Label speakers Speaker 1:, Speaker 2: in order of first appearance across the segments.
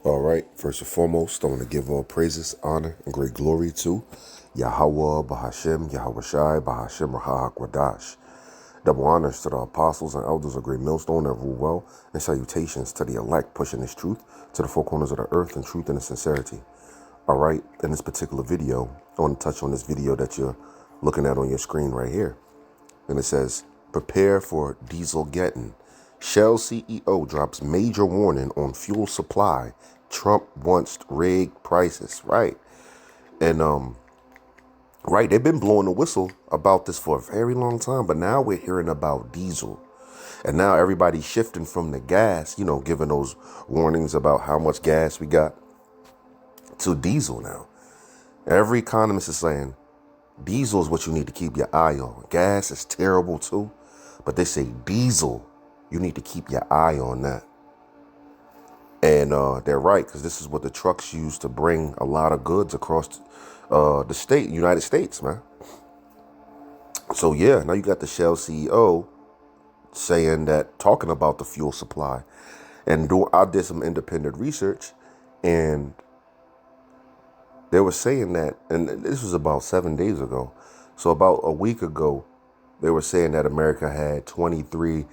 Speaker 1: All right, first and foremost, I want to give all praises, honor, and great glory to Yahweh, Bahashem, Yahweh Shai, Bahashem, Rahak, Double honors to the apostles and elders of Great Millstone that rule well, and salutations to the elect pushing this truth to the four corners of the earth in truth and in sincerity. All right, in this particular video, I want to touch on this video that you're looking at on your screen right here. And it says, prepare for Dieselgeddon. Shell CEO drops major warning on fuel supply. Trump wants rigged prices. Right. And, right, they've been blowing the whistle about this for a very long time, but now we're hearing about diesel. And now everybody's shifting from the gas, giving those warnings about how much gas we got, to diesel now. Every economist is saying diesel is what you need to keep your eye on. Gas is terrible too, but they say diesel, you need to keep your eye on that. And they're right, because this is what the trucks use to bring a lot of goods across the United States, man. So yeah, now you got the Shell CEO saying that, talking about the fuel supply. And I did some independent research, and they were saying that, and this was about 7 days ago. So about a week ago, they were saying that America had 23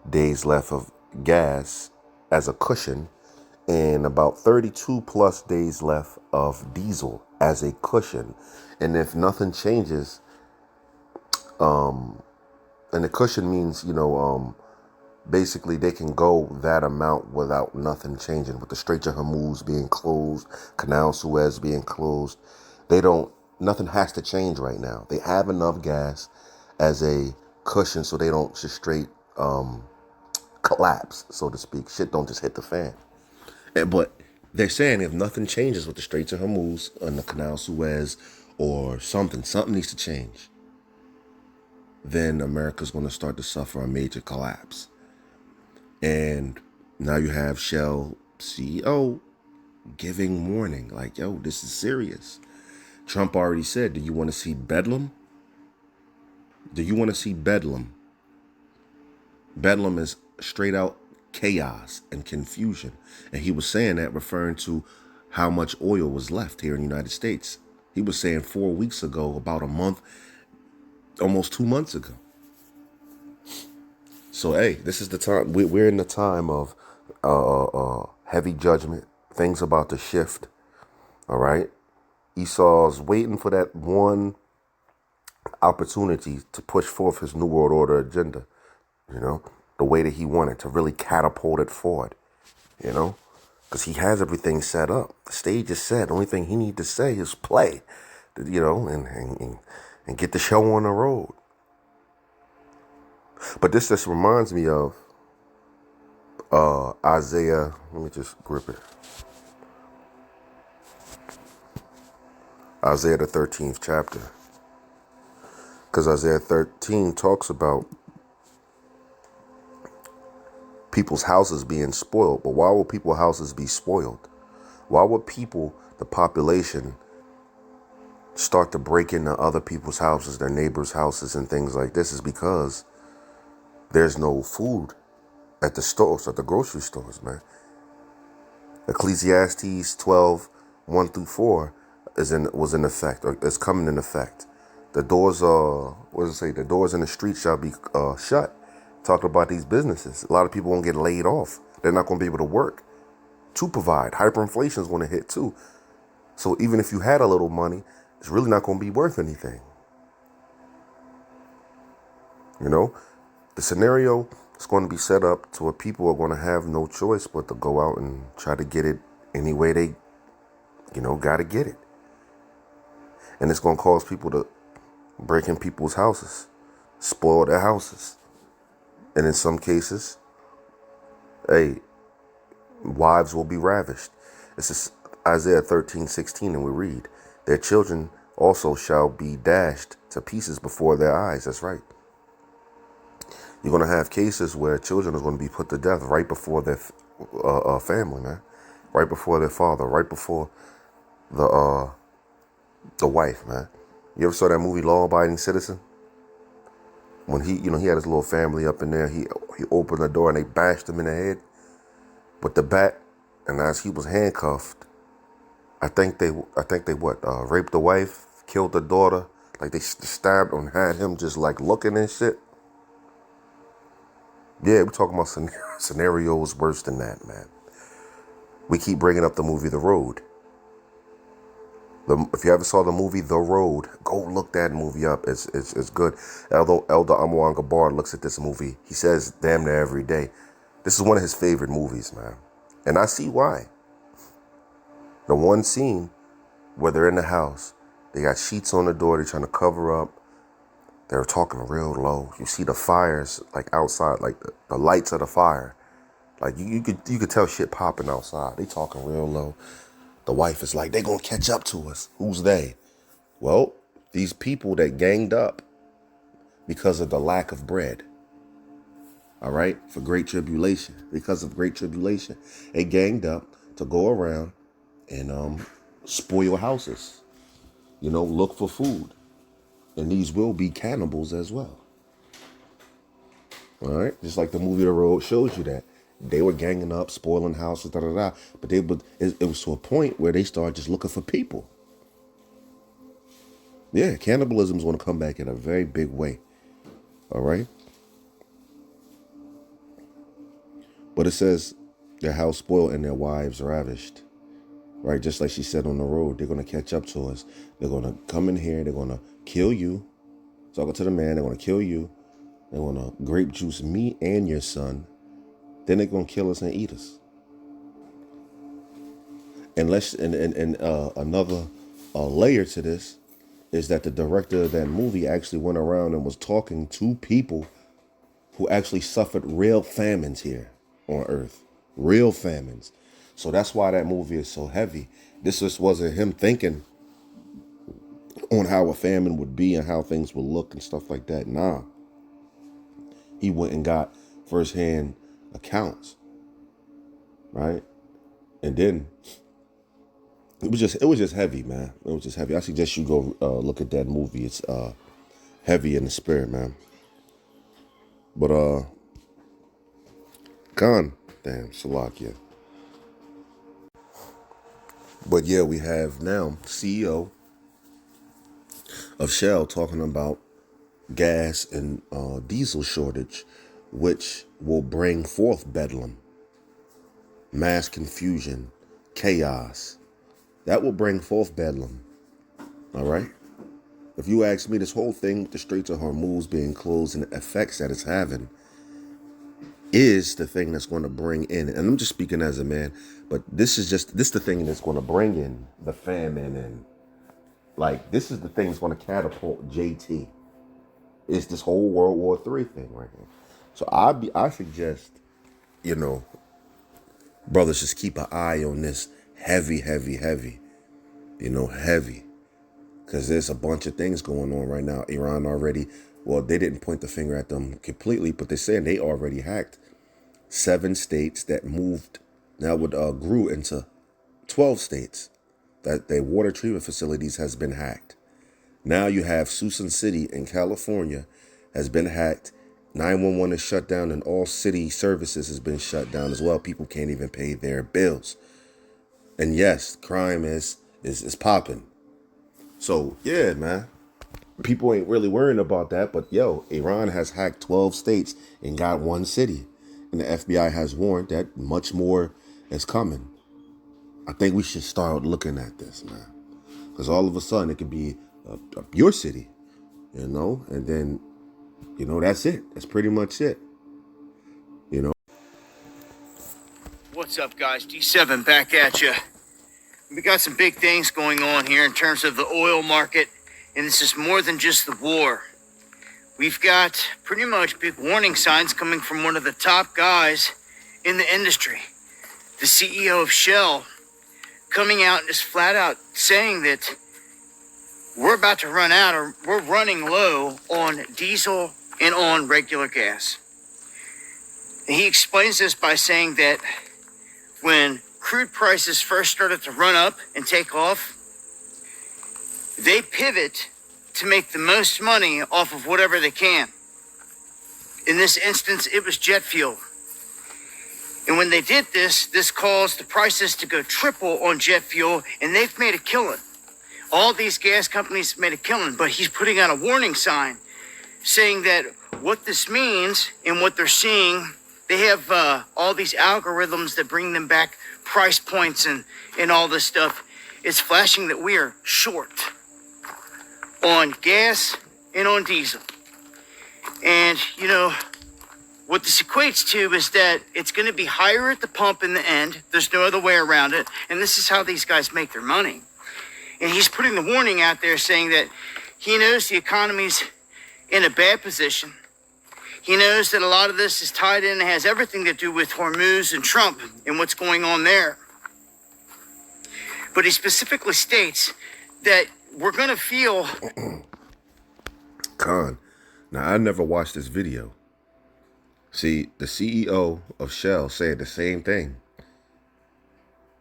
Speaker 1: days left of gas as a cushion, and about 32 plus days left of diesel as a cushion. And if nothing changes, and the cushion means, basically they can go that amount without nothing changing. With the Strait of Hormuz being closed, Canal Suez being closed, nothing has to change right now. They have enough gas as a cushion so they don't just straight collapse, so to speak. Shit don't just hit the fan. But they're saying if nothing changes with the Straits of Hormuz and the Canal Suez or something needs to change, then America's going to start to suffer a major collapse. And now you have Shell CEO giving warning, like, yo, this is serious. Trump already said, do you want to see Bedlam? Do you want to see Bedlam? Bedlam is straight out chaos and confusion. And he was saying that referring to how much oil was left here in the United States. He was saying 4 weeks ago, about a month, almost 2 months ago. So, hey, this is the time. We're in the time of heavy judgment. Things about to shift. All right. Esau's waiting for that one opportunity to push forth his New World Order agenda, the way that he wanted to really catapult it forward, because he has everything set up. The stage is set. The only thing he needs to say is play, and get the show on the road. But this just reminds me of Isaiah. Let me just grip it. Isaiah the 13th chapter. Because Isaiah 13 talks about people's houses being spoiled. But why will people's houses be spoiled? Why would the population, start to break into other people's houses, their neighbors' houses and things like this? Is because there's no food at the stores, at the grocery stores, man. Ecclesiastes 12, 1 through 4 was in effect, or is coming in effect. The doors the doors in the street shall be shut. Talking about these businesses. A lot of people won't get laid off. They're not going to be able to work to provide. Hyperinflation is going to hit too. So even if you had a little money, it's really not going to be worth anything. The scenario is going to be set up to where people are going to have no choice but to go out and try to get it any way they, got to get it. And it's going to cause people to break in people's houses, spoil their houses. And in some cases, wives will be ravished. This is Isaiah 13:16, and we read, their children also shall be dashed to pieces before their eyes. That's right. You're going to have cases where children are going to be put to death right before their family, man. Right before their father, right before the wife, man. You ever saw that movie Law Abiding Citizen? When he had his little family up in there, he opened the door and they bashed him in the head with the bat. And as he was handcuffed, I think they raped the wife, killed the daughter. Like they stabbed and had him just like looking and shit. Yeah, we're talking about scenarios worse than that, man. We keep bringing up the movie The Road. If you ever saw the movie The Road, go look that movie up. It's good. Elder Amwan Gabar looks at this movie. He says damn near every day, this is one of his favorite movies, man. And I see why. The one scene where they're in the house, they got sheets on the door, they're trying to cover up. They're talking real low. You see the fires like outside, like the lights of the fire. Like you could tell shit popping outside. They talking real low. The wife is like, they gonna catch up to us. Who's they? Well, these people that ganged up because of the lack of bread. All right, for great tribulation. Because of great tribulation, they ganged up to go around and spoil houses. Look for food. And these will be cannibals as well. All right, just like the movie The Road shows you that. They were ganging up, spoiling houses, da-da-da. But it was to a point where they started just looking for people. Yeah, cannibalism is going to come back in a very big way. All right? But it says their house spoiled and their wives ravished. Right? Just like she said on The Road, they're going to catch up to us. They're going to come in here. They're going to kill you. Talking to the man, they're going to kill you. They're going to grape juice me and your son. Then they're going to kill us and eat us. Another layer to this is that the director of that movie actually went around and was talking to people who actually suffered real famines here on Earth. Real famines. So that's why that movie is so heavy. This just wasn't him thinking on how a famine would be and how things would look and stuff like that. Nah. He went and got firsthand accounts. Right? And then it was just heavy, man. It was just heavy. I suggest you go look at that movie. It's heavy in the spirit, man. But Salakia. But yeah, we have now CEO of Shell talking about gas and diesel shortage, which will bring forth bedlam, mass confusion, chaos. That will bring forth bedlam. All right? If you ask me, this whole thing with the Straits of Hormuz being closed and the effects that it's having is the thing that's going to bring in, and I'm just speaking as a man, but this the thing that's going to bring in the famine, and like this is the thing that's going to catapult JT. It's this whole World War III thing right here. So I suggest, brothers, just keep an eye on this heavy, heavy, because there's a bunch of things going on right now. Iran already, well, they didn't point the finger at them completely, but they're saying they already hacked 7 states that moved, now grew into 12 states, that their water treatment facilities has been hacked. Now you have Susan City in California has been hacked. 911 is shut down and all city services has been shut down as well. People can't even pay their bills. And yes, crime is popping. So yeah, man. People ain't really worrying about that, but Iran has hacked 12 states and got 1 city. And the FBI has warned that much more is coming. I think we should start looking at this, man. Because all of a sudden it could be your city, and then, that's it. That's pretty much it,
Speaker 2: What's up, guys? D7 back at you. We got some big things going on here in terms of the oil market, and this is more than just the war. We've got pretty much big warning signs coming from one of the top guys in the industry, the CEO of Shell, coming out and just flat out saying that we're about to run out, or we're running low on diesel and on regular gas. And he explains this by saying that when crude prices first started to run up and take off, they pivot to make the most money off of whatever they can. In this instance, it was jet fuel. And when they did this, this caused the prices to go triple on jet fuel, and they've made a killing. All these gas companies made a killing, but he's putting out a warning sign saying that what this means and what they're seeing, they have all these algorithms that bring them back price points and all this stuff. It's flashing that we are short on gas and on diesel. And, you know, what this equates to is that it's going to be higher at the pump in the end. There's no other way around it. And this is how these guys make their money. And he's putting the warning out there saying that he knows the economy's in a bad position. He knows that a lot of this is tied in and has everything to do with Hormuz and Trump and what's going on there. But he specifically states that we're going to feel...
Speaker 1: Khan, now I never watched this video. See, the CEO of Shell said the same thing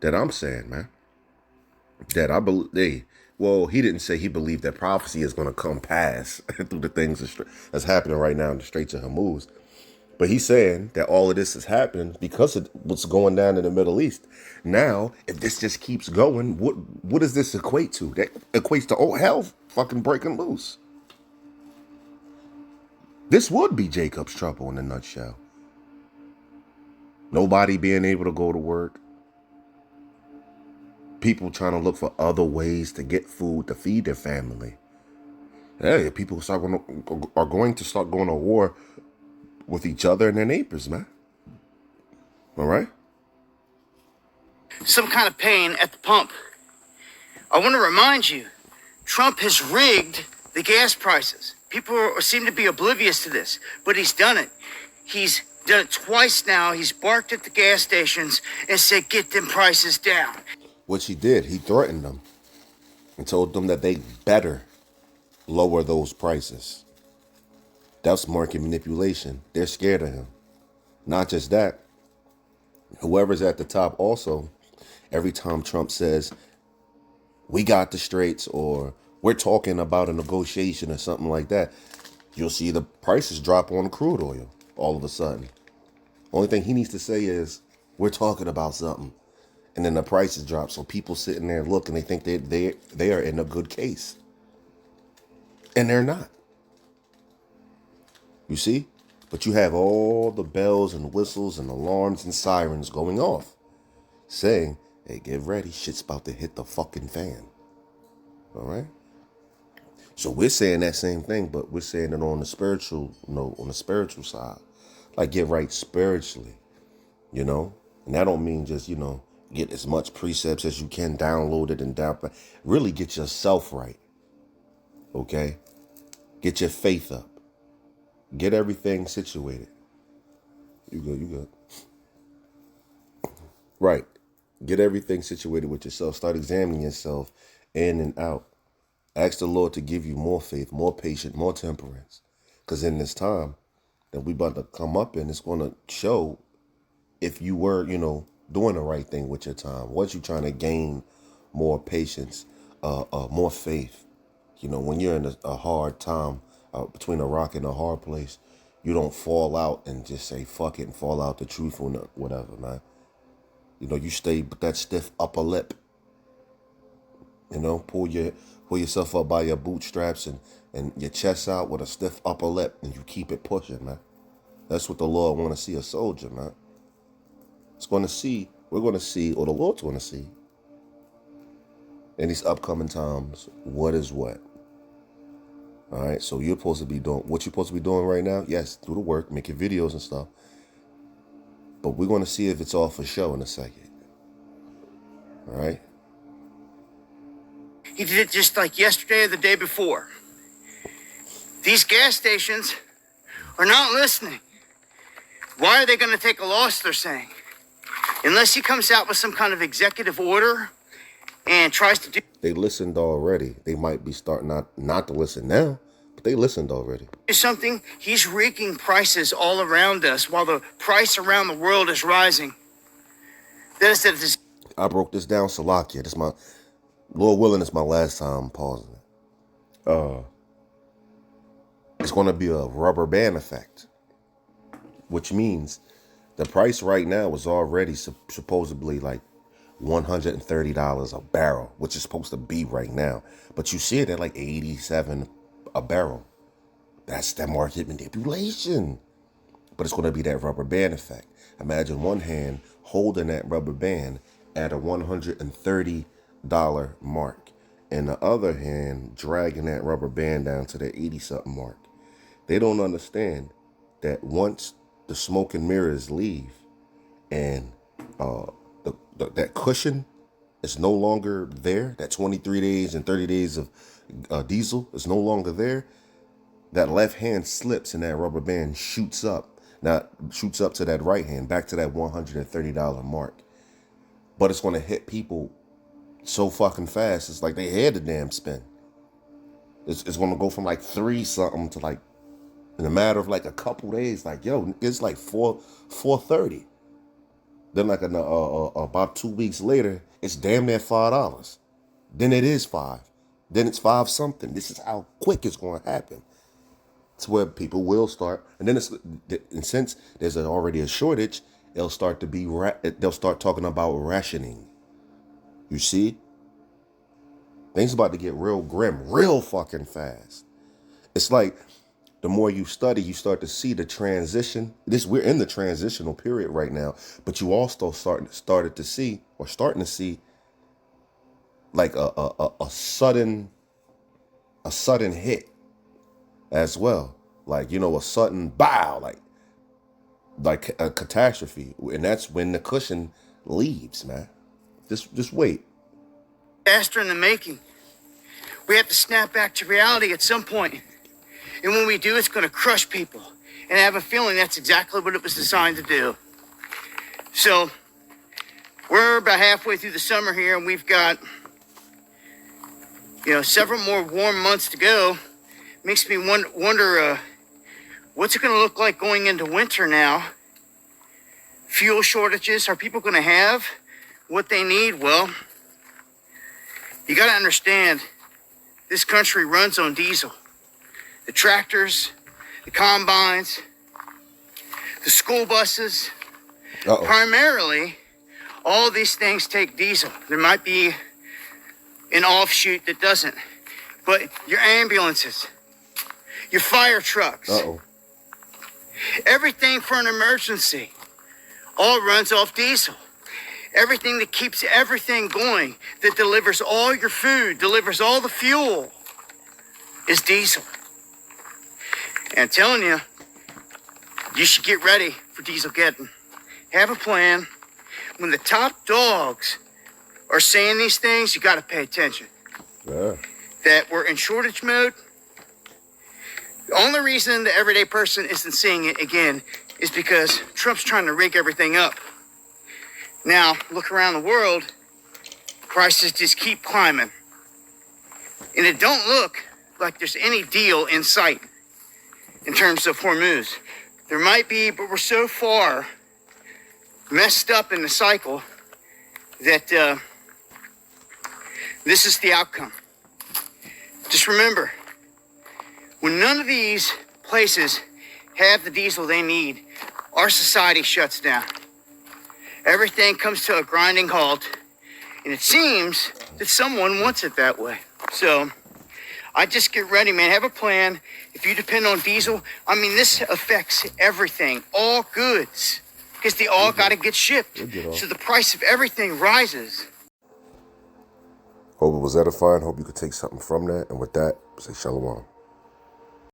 Speaker 1: that I'm saying, man. That I believe, well, he didn't say he believed that prophecy is going to come past through the things that's happening right now in the Straits of Hormuz. But he's saying that all of this is happening because of what's going down in the Middle East. Now, if this just keeps going, what does this equate to? That equates to, oh, hell fucking breaking loose. This would be Jacob's trouble in a nutshell. Nobody being able to go to work. People trying to look for other ways to get food to feed their family. Hey, people are going to start going to war with each other and their neighbors, man. All right?
Speaker 2: some kind of pain at the pump. I want to remind you, Trump has rigged the gas prices. People seem to be oblivious to this, but he's done it. He's done it twice now. He's barked at the gas stations and said, get them prices down.
Speaker 1: Which he did. He threatened them and told them that they better lower those prices. That's market manipulation. They're scared of him. Not just that. Whoever's at the top also, every time Trump says, we got the straits, or we're talking about a negotiation or something like that, you'll see the prices drop on crude oil all of a sudden. Only thing he needs to say is, we're talking about something. And then the prices drop. So people sitting there looking, they think they are in a good case. And they're not. You see? But you have all the bells and whistles and alarms and sirens going off, saying, hey, get ready, shit's about to hit the fucking fan. All right? So we're saying that same thing, but we're saying it on the spiritual note, on the spiritual side. Like, get right spiritually, you know? And that don't mean just, get as much precepts as you can, download it and download. Really get yourself right, okay? Get your faith up. Get everything situated. You good. Right. Get everything situated with yourself. Start examining yourself in and out. Ask the Lord to give you more faith, more patience, more temperance. Because in this time that we about to come up in, it's going to show if you were, doing the right thing with your time. Was you trying to gain more patience, more faith? When you're in a hard time, between a rock and a hard place, you don't fall out and just say fuck it and fall out the truth or whatever, man. You stay with that stiff upper lip. Pull yourself up by your bootstraps and your chest out with a stiff upper lip, and you keep it pushing, man. That's what the Lord want to see a soldier, man. We're going to see, or the Lord's going to see in these upcoming times, what is what. All right, so you're supposed to be doing what you're supposed to be doing right now. Yes, do the work, making videos and stuff. But we're going to see if it's all for show in a second. All right?
Speaker 2: He did it just like yesterday or the day before. These gas stations are not listening. Why are they going to take a loss, they're saying? Unless he comes out with some kind of executive order and tries to do...
Speaker 1: They listened already. They might be starting not to listen now, but they listened already.
Speaker 2: Something, he's rigging prices all around us while the price around the world is rising.
Speaker 1: I broke this down, Salakia. This my, Lord willing, it's my last time pausing it. It's going to be a rubber band effect, which means The price right now is already supposedly like $130 a barrel, which is supposed to be right now. But you see it at like 87 a barrel. That's that market manipulation. But it's going to be that rubber band effect. Imagine one hand holding that rubber band at a $130 mark, and the other hand dragging that rubber band down to the 80-something mark. They don't understand that once the smoke and mirrors leave and that cushion is no longer there, that 23 days and 30 days of diesel is no longer there, that left hand slips and that rubber band shoots up. Now, shoots up to that right hand, back to that $130 mark. But it's going to hit people so fucking fast, it's like they had the damn spin. It's going to go from like 3-something to like, in a matter of like a couple days, like, yo, it's like 430. Then like about 2 weeks later, it's damn near $5. Then it is 5. Then it's 5 something. This is how quick it's going to happen. It's where people will start, and then and since there's already a shortage, they'll start talking about rationing. You see, things about to get real grim, real fucking fast. It's like the more you study, you start to see the transition. We're in the transitional period right now, but you also starting to see like a sudden hit as well, like, you know, a sudden bow, like a catastrophe, and that's when the cushion leaves, man. Just wait.
Speaker 2: Disaster in the making. We have to snap back to reality at some point. And when we do, it's going to crush people. And I have a feeling that's exactly what it was designed to do. So, we're about halfway through the summer here, and we've got, several more warm months to go. Makes me wonder what's it going to look like going into winter now? Fuel shortages. Are people going to have what they need? Well, you got to understand, this country runs on diesel. The tractors, the combines, the school buses. Primarily, all these things take diesel. There might be an offshoot that doesn't. But your ambulances, your fire trucks, everything for an emergency, all runs off diesel. Everything that keeps everything going, that delivers all your food, delivers all the fuel, is diesel. And I'm telling you, you should get ready for Dieselgeddon. Have a plan. When the top dogs are saying these things, you got to pay attention.
Speaker 1: Yeah.
Speaker 2: That we're in shortage mode. The only reason the everyday person isn't seeing it again is because Trump's trying to rig everything up. Now, look around the world, prices just keep climbing. And it don't look like there's any deal in sight in terms of Hormuz. There might be, but we're so far messed up in the cycle that this is the outcome. Just remember, when none of these places have the diesel they need, our society shuts down. Everything comes to a grinding halt, and it seems that someone wants it that way. So I just get ready, man. Have a plan. If you depend on diesel, this affects everything, all goods, because they all got to get shipped. So the price of everything rises.
Speaker 1: Hope it was edifying. Hope you could take something from that. And with that, say shalom.